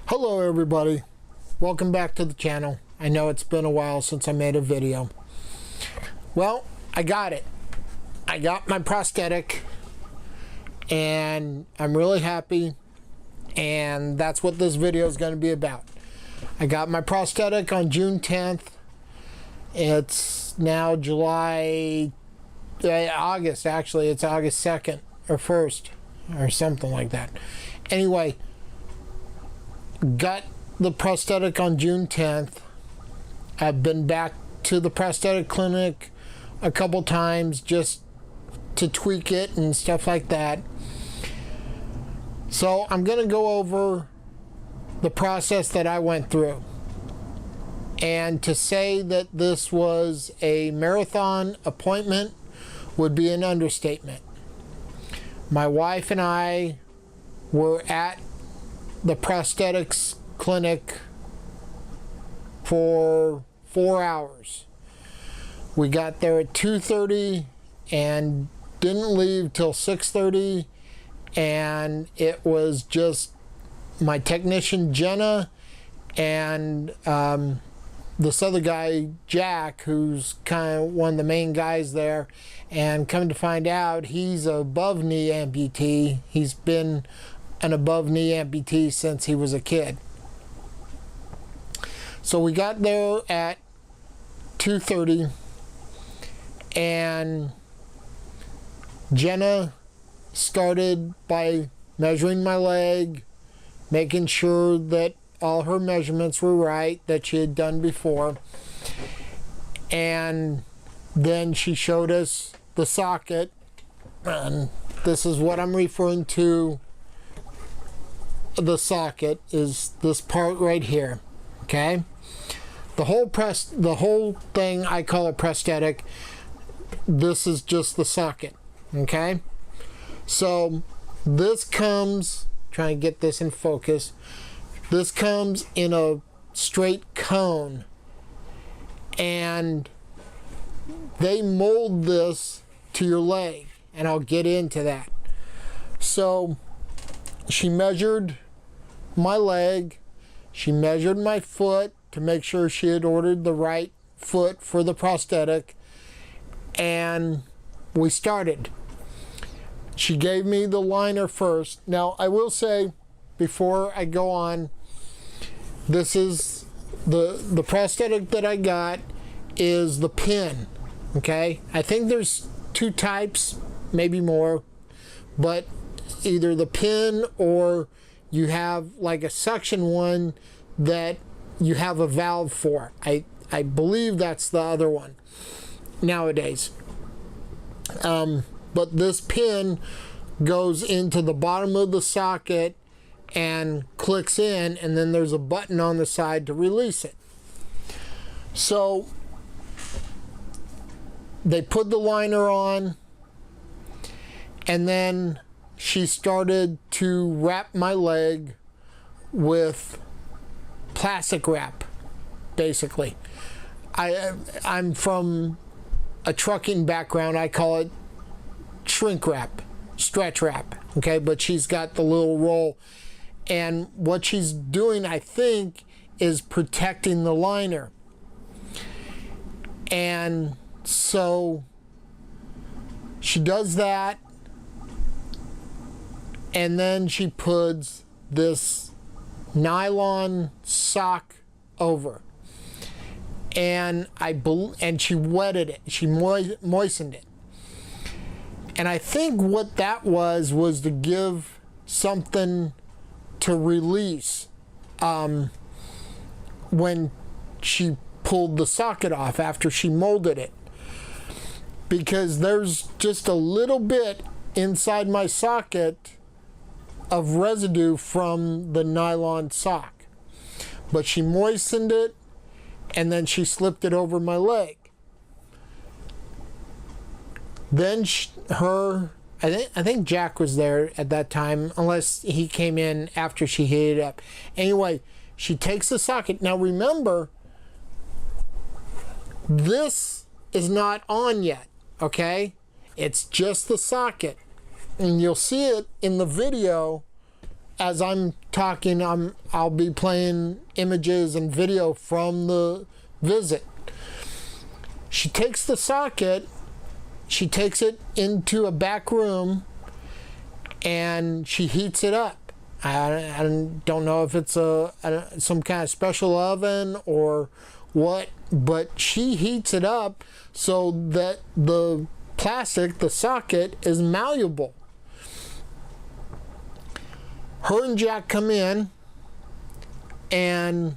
Hello everybody, welcome back to the channel. I know it's been a while since I made a video. Well, I got it. I got my prosthetic and I'm really happy, and that's what this video is going to be about. I got my prosthetic on June 10th. It's now August actually. It's August 2nd or 1st or something like that. Anyway, got the prosthetic on June 10th. I've been back to the prosthetic clinic a couple times just to tweak it and stuff like that. So I'm going to go over the process that I went through. And to say that this was a marathon appointment would be an understatement. My wife and I were at the prosthetics clinic for 4 hours. We got there at 2:30 and didn't leave till 6:30, and it was just my technician Jenna and this other guy Jack, who's kind of one of the main guys there, and come to find out he's a above knee amputee. He's been an above knee amputee since he was a kid. So we got there at 2:30 and Jenna started by measuring my leg, making sure that all her measurements were right that she had done before, and then she showed us the socket, and this is what I'm referring to. The socket is this part right here. Okay, the whole thing, I call it prosthetic. This is just the socket. Okay, so this comes, try and get this in focus. This comes in a straight cone, and they mold this to your leg, and I'll get into that. So she measured my leg, she measured my foot to make sure she had ordered the right foot for the prosthetic, and we started. She gave me the liner first. Now I will say, before I go on, this is the prosthetic that I got is the pin. Okay, I think there's 2 types, maybe more, but either the pin or you have like a suction one that you have a valve for. I believe that's the other one nowadays. But this pin goes into the bottom of the socket and clicks in, and then there's a button on the side to release it. So they put the liner on, and then she started to wrap my leg with plastic wrap, basically. I'm from a trucking background. I call it shrink wrap, stretch wrap, okay? But she's got the little roll, and what she's doing, I think, is protecting the liner. And so she does that, and then she puts this nylon sock over, and she wetted it. She moistened it, and I think what that was to give something to release when she pulled the socket off after she molded it, because there's just a little bit inside my socket of residue from the nylon sock. But she moistened it, and then she slipped it over my leg. Then I think Jack was there at that time, unless he came in after she heated it up. Anyway, she takes the socket. Now remember, this is not on yet, okay? It's just the socket. And you'll see it in the video as I'm talking, I'll be playing images and video from the visit. She takes the socket, she takes it into a back room, and she heats it up. I don't know if it's some kind of special oven or what, but she heats it up so that the plastic, the socket, is malleable. Her and Jack come in and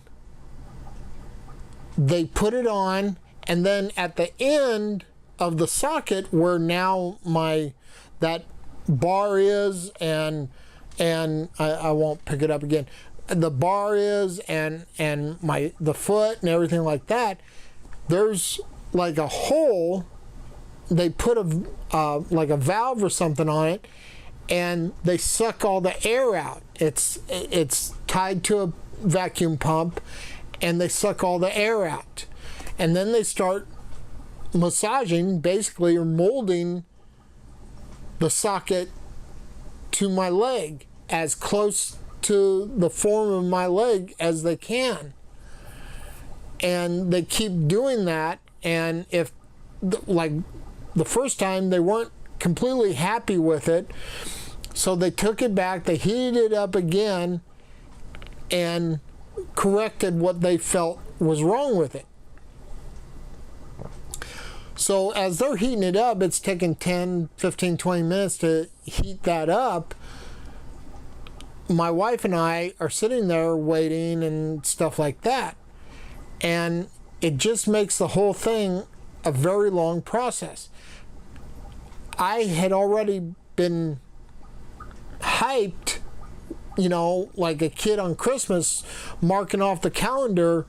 they put it on, and then at the end of the socket where now that bar is, and I won't pick it up again, the bar is, and the foot and everything like that, there's like a hole. They put like a valve or something on it, and they suck all the air out. It's tied to a vacuum pump, and they suck all the air out. And then they start massaging, basically, or molding the socket to my leg, as close to the form of my leg as they can. And they keep doing that, and if, like the first time, they weren't completely happy with it, so they took it back, they heated it up again, and corrected what they felt was wrong with it. So as they're heating it up, it's taking 10, 15, 20 minutes to heat that up. My wife and I are sitting there waiting and stuff like that. And it just makes the whole thing a very long process. I had already been hyped, like a kid on Christmas, marking off the calendar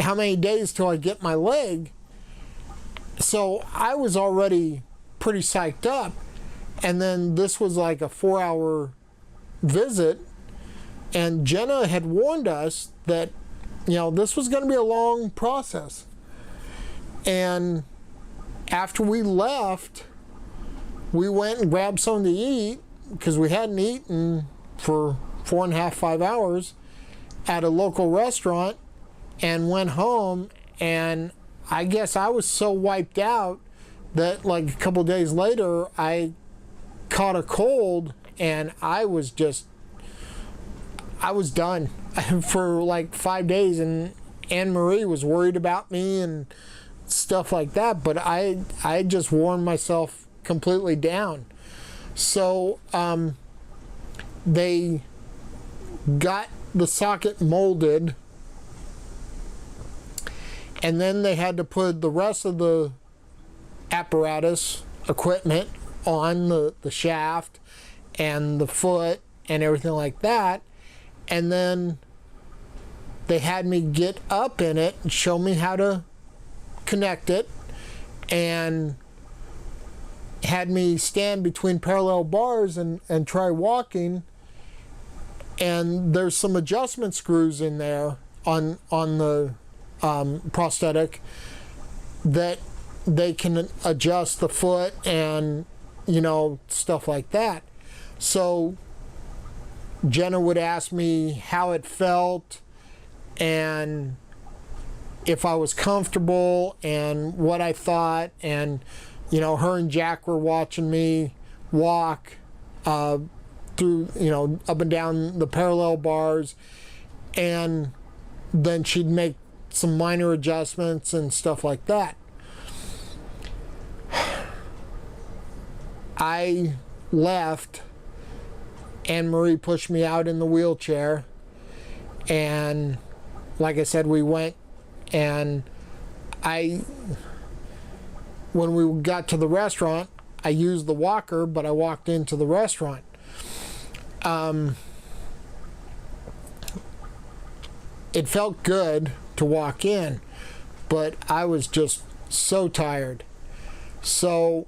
how many days till I get my leg. So I was already pretty psyched up. And then this was like a 4-hour visit. And Jenna had warned us that, this was going to be a long process. And after we left, we went and grabbed something to eat, because we hadn't eaten for 4.5, 5 hours at a local restaurant, and went home. And I guess I was so wiped out that like a couple days later, I caught a cold, and I was done for like 5 days, and Anne Marie was worried about me and stuff like that, but I just worn myself completely down. So they got the socket molded, and then they had to put the rest of the apparatus equipment on the shaft and the foot and everything like that. And then they had me get up in it and show me how to connect it, and had me stand between parallel bars and try walking. And there's some adjustment screws in there on the prosthetic that they can adjust the foot and stuff like that. So Jenna would ask me how it felt and if I was comfortable and what I thought. And her and Jack were watching me walk through, up and down the parallel bars, and then she'd make some minor adjustments and stuff like that. I left. Anne Marie pushed me out in the wheelchair, and like I said, we went, and when we got to the restaurant, I used the walker, but I walked into the restaurant. It felt good to walk in, but I was just so tired. So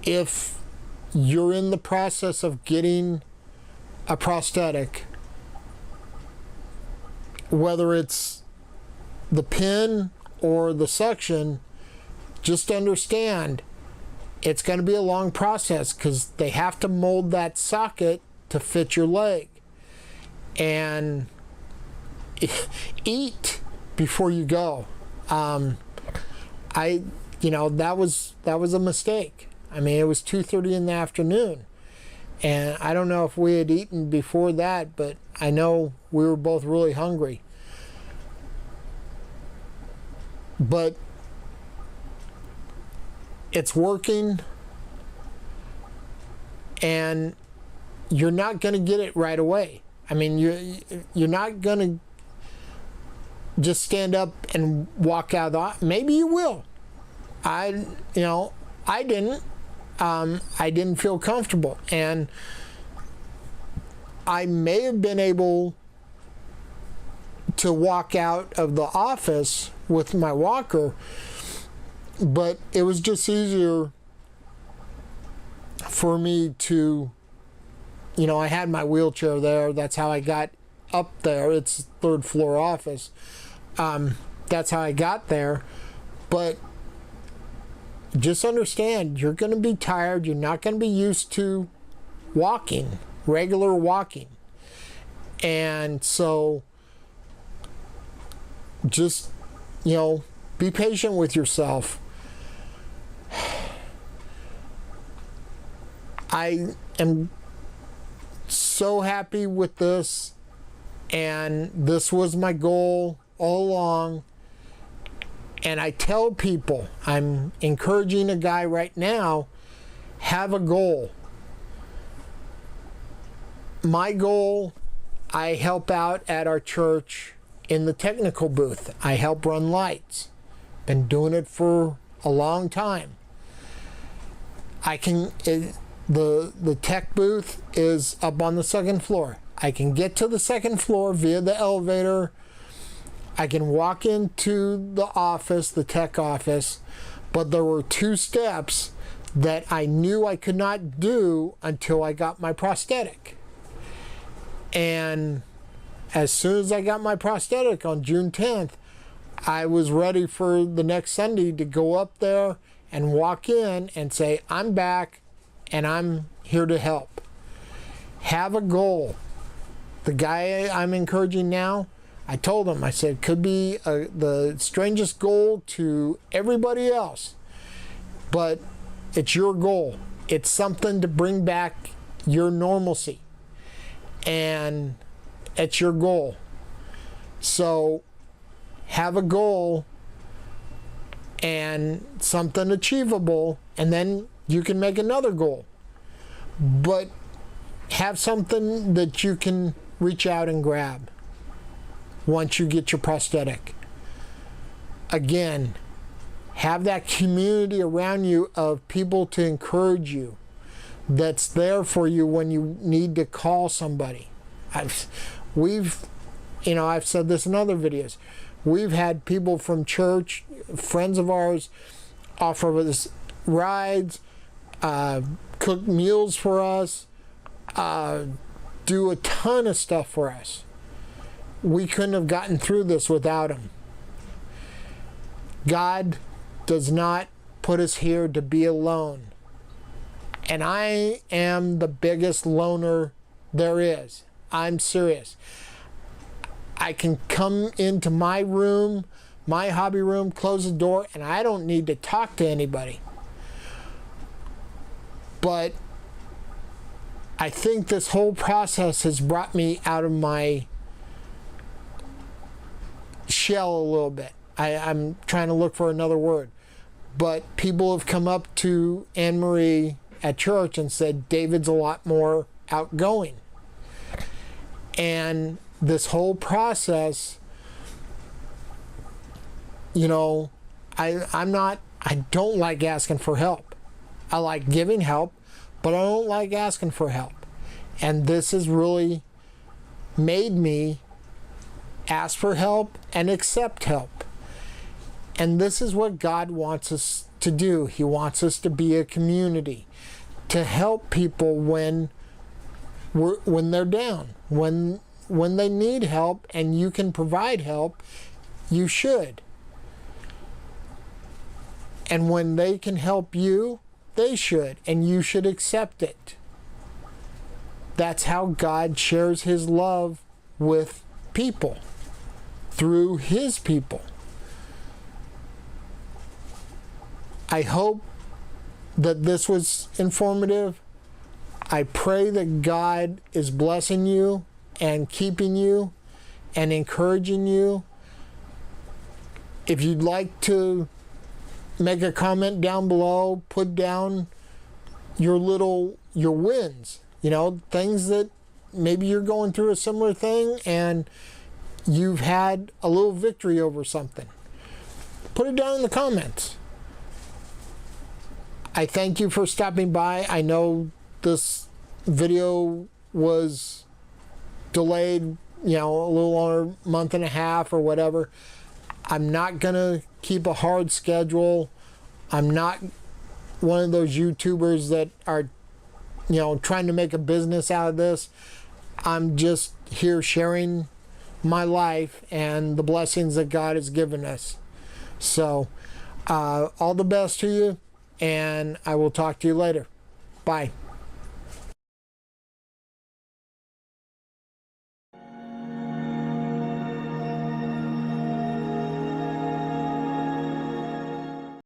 if you're in the process of getting a prosthetic, whether it's the pin or the suction, just understand it's going to be a long process, because they have to mold that socket to fit your leg. And eat before you go. That was a mistake. I mean, it was 2:30 in the afternoon, and I don't know if we had eaten before that, but I know we were both really hungry. But it's working, and you're not going to get it right away. I mean, you're not going to just stand up and walk out of the, maybe you will. I didn't. I didn't feel comfortable, and I may have been able to walk out of the office with my walker, but it was just easier for me to, I had my wheelchair there. That's how I got up there. It's third floor office. That's how I got there. But just understand, you're going to be tired. You're not going to be used to walking, regular walking. And so just, be patient with yourself. I am so happy with this, and this was my goal all along. And I tell people, I'm encouraging a guy right now, have a goal. My goal, I help out at our church in the technical booth. I help run lights. Been doing it for a long time. The tech booth is up on the second floor. I can get to the second floor via the elevator. I can walk into the office, the tech office, but there were 2 steps that I knew I could not do until I got my prosthetic. And as soon as I got my prosthetic on June 10th, I was ready for the next Sunday to go up there and walk in and say, I'm back and I'm here to help. Have a goal. The guy I'm encouraging now, I told him, I said, could be the strangest goal to everybody else, but it's your goal. It's something to bring back your normalcy, and it's your goal. So have a goal and something achievable, and then you can make another goal. But have something that you can reach out and grab once you get your prosthetic. Again, have that community around you of people to encourage you, that's there for you when you need to call somebody. I've said this in other videos. We've had people from church, friends of ours, offer us rides, cook meals for us, do a ton of stuff for us. We couldn't have gotten through this without them. God does not put us here to be alone. And I am the biggest loner there is. I'm serious. I can come into my room, my hobby room, close the door, and I don't need to talk to anybody. But I think this whole process has brought me out of my shell a little bit. I'm trying to look for another word. But people have come up to Anne-Marie at church and said, David's a lot more outgoing. And this whole process, I don't like asking for help. I like giving help, but I don't like asking for help. And this has really made me ask for help and accept help. And this is what God wants us to do. He wants us to be a community, to help people when they're down, when they need help, and you can provide help, you should. And when they can help you, they should, and you should accept it. That's how God shares his love with people, through his people. I hope that this was informative. I pray that God is blessing you and keeping you and encouraging you. If you'd like to make a comment down below, put down your wins, things that maybe you're going through a similar thing and you've had a little victory over something. Put it down in the comments. I thank you for stopping by. I know this video was delayed, a little over a month and a half or whatever. I'm not going to keep a hard schedule. I'm not one of those YouTubers that are, trying to make a business out of this. I'm just here sharing my life and the blessings that God has given us. So, all the best to you, and I will talk to you later. Bye.